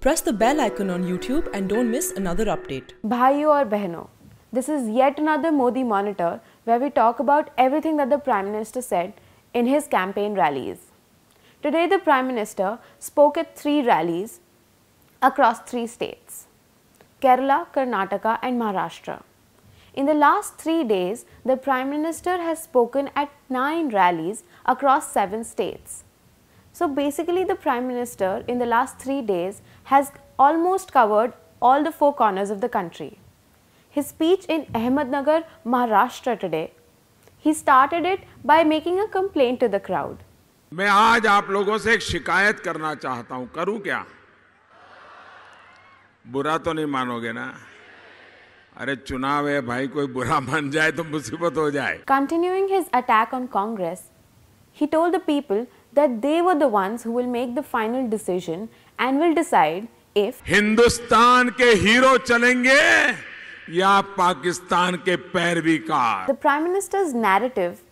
Press the bell icon on YouTube and don't miss another update. भाइयों और बहनों, this is yet another Modi Monitor where we talk about everything that the Prime Minister said in his campaign rallies. Today the Prime Minister spoke at 3 rallies across 3 states: Kerala, Karnataka and Maharashtra. In the last 3 days, the Prime Minister has spoken at 9 rallies across 7 states. So basically the Prime Minister in the last 3 days has almost covered all the 4 corners of the country. His speech in Ahmednagar, Maharashtra today, he started it by making a complaint to the crowd. मैं आज आप लोगों से एक शिकायत करना चाहता हूं, करूं क्या? बुरा तो नहीं मानोगे ना? अरे चुनाव है भाई, कोई बुरा मान जाए तो मुसीबत हो जाए. Continuing his attack on Congress, he told the people that they were the ones who will make the final decision and will decide if Hindustan के हीरो चलेंगे या पाकिस्तान के पैरवीकार. The Prime Minister's narrative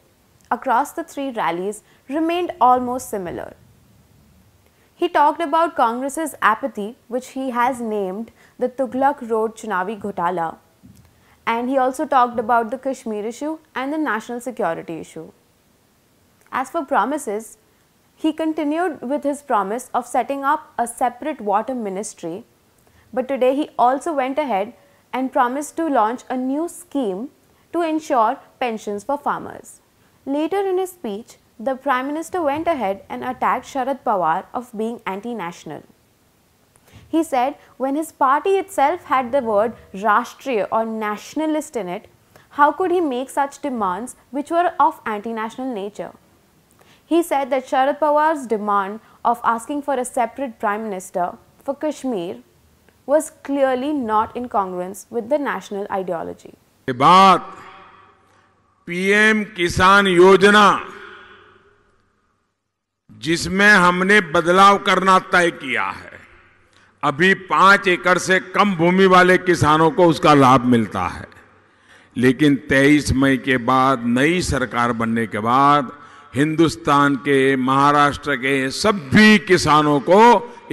across the 3 rallies remained almost similar. He talked about Congress's apathy, which he has named the Tughlaq Road Chunavi Ghotala, and he also talked about the Kashmir issue and the national security issue. As for promises, he continued with his promise of setting up a separate water ministry, but today he also went ahead and promised to launch a new scheme to ensure pensions for farmers. Later in his speech, the Prime Minister went ahead and attacked Sharad Pawar of being anti-national. He said when his party itself had the word Rashtriya or nationalist in it, how could he make such demands which were of anti-national nature? He said that Sharad Pawar's demand of asking for a separate Prime Minister for Kashmir was clearly not in congruence with the national ideology. ये बात PM किसान योजना जिसमें हमने बदलाव करना तय किया है, अभी 5 एकड़ से कम भूमि वाले किसानों को उसका लाभ मिलता है, लेकिन 23 मई के बाद नई सरकार बनने के बाद हिंदुस्तान के, महाराष्ट्र के सभी किसानों को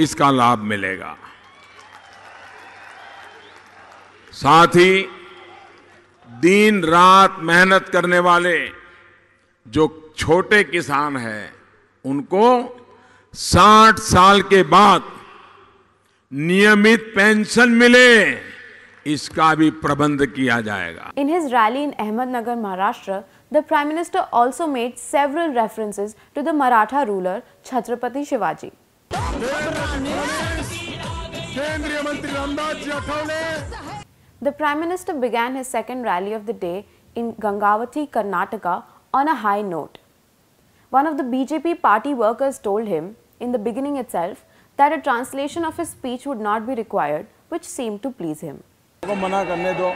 इसका लाभ मिलेगा. साथ ही दिन रात मेहनत करने वाले जो छोटे किसान हैं, उनको 60 साल के बाद नियमित पेंशन मिले, इसका भी प्रबंध किया जाएगा. In his rally in Ahmednagar, Maharashtra, the Prime Minister also made several references to the Maratha ruler Chhatrapati Shivaji. The Prime Minister began his second rally of the day in Gangavati, Karnataka on a high note. One of the BJP party workers told him in the beginning itself that a translation of his speech would not be required, which seemed to please him. मना करने दो.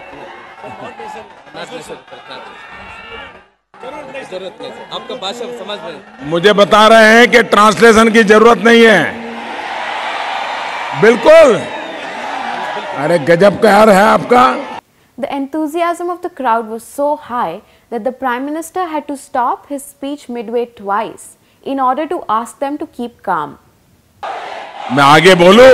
आपका भाषा समझ में मुझे बता रहे हैं कि ट्रांसलेशन की जरूरत नहीं है. बिल्कुल. अरे गजब प्यार है आपका. The enthusiasm of the crowd was so high that the Prime Minister had to stop his speech midway twice in order to ask them to keep calm. मैं आगे बोलूं?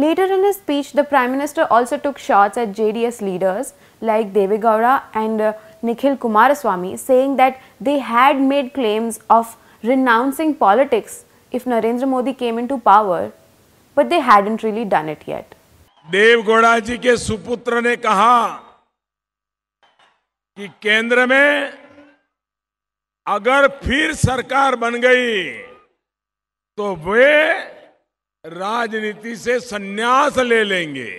Later in his speech, the Prime Minister also took shots at JDS leaders like Deve Gowda and Nikhil Kumaraswamy, saying that they had made claims of renouncing politics if Narendra Modi came into power, but they hadn't really done it yet. देव गौड़ा जी के सुपुत्र ने कहा कि केंद्र में अगर फिर सरकार बन गई तो वे राजनीति से संन्यास ले लेंगे.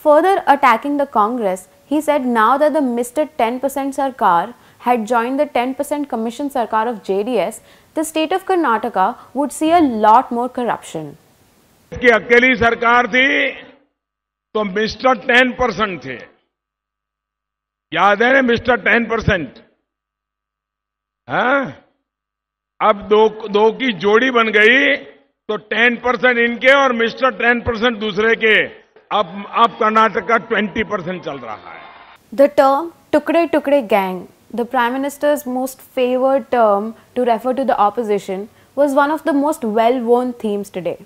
Further attacking the Congress, he said now that the Mr. 10% Sarkar had joined the 10% Commission Sarkar of JDS, the state of Karnataka would see a lot more corruption. कि अकेली सरकार थी तो मिस्टर 10% थे. याद है ना मिस्टर 10%? हाँ? अब दो की जोड़ी बन गई तो 10% इनके और मिस्टर 10% दूसरे के. अब कर्नाटक का 20% चल रहा है. The term "Tukde Tukde Gang," the Prime Minister's most favored term to refer to the opposition, was one of the most well-worn themes today.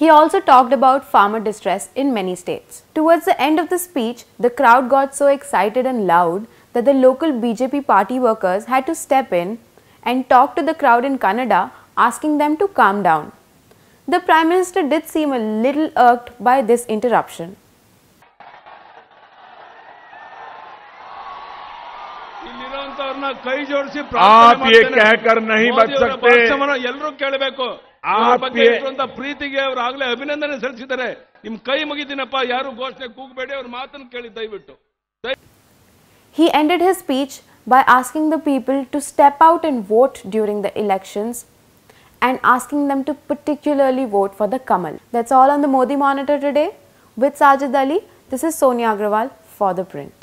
He also talked about farmer distress in many states. Towards the end of the speech, the crowd got so excited and loud that the local BJP party workers had to step in and talk to the crowd in Kannada, asking them to calm down. The Prime Minister did seem a little irked by this interruption. आप ये कहकर नहीं बच सकते। ಎಲ್ಲರೂ ಕೇಳಬೇಕು ಪ್ರೀತಿಗೆ ಅವರು ಆಗಲೇ ಅಭಿನಂದನೆ ಸಲ್ಲಿಸಿದ್ದಾರೆ ನಿಮ್ಮ ಕೈ ಮುಗಿತೀನಪ್ಪ ಯಾರು ಘೋಷಣೆ ಕೂಗಬೇಡಿ ಅವ್ರ ಮಾತನ್ನು ಕೇಳಿ ದಯವಿಟ್ಟು. He ended his speech by asking the people to step out and vote during the elections and asking them to particularly vote for the Kamal. That's all on the Modi Monitor today. With Sajid Ali, this is Sonia Agrawal for The Print.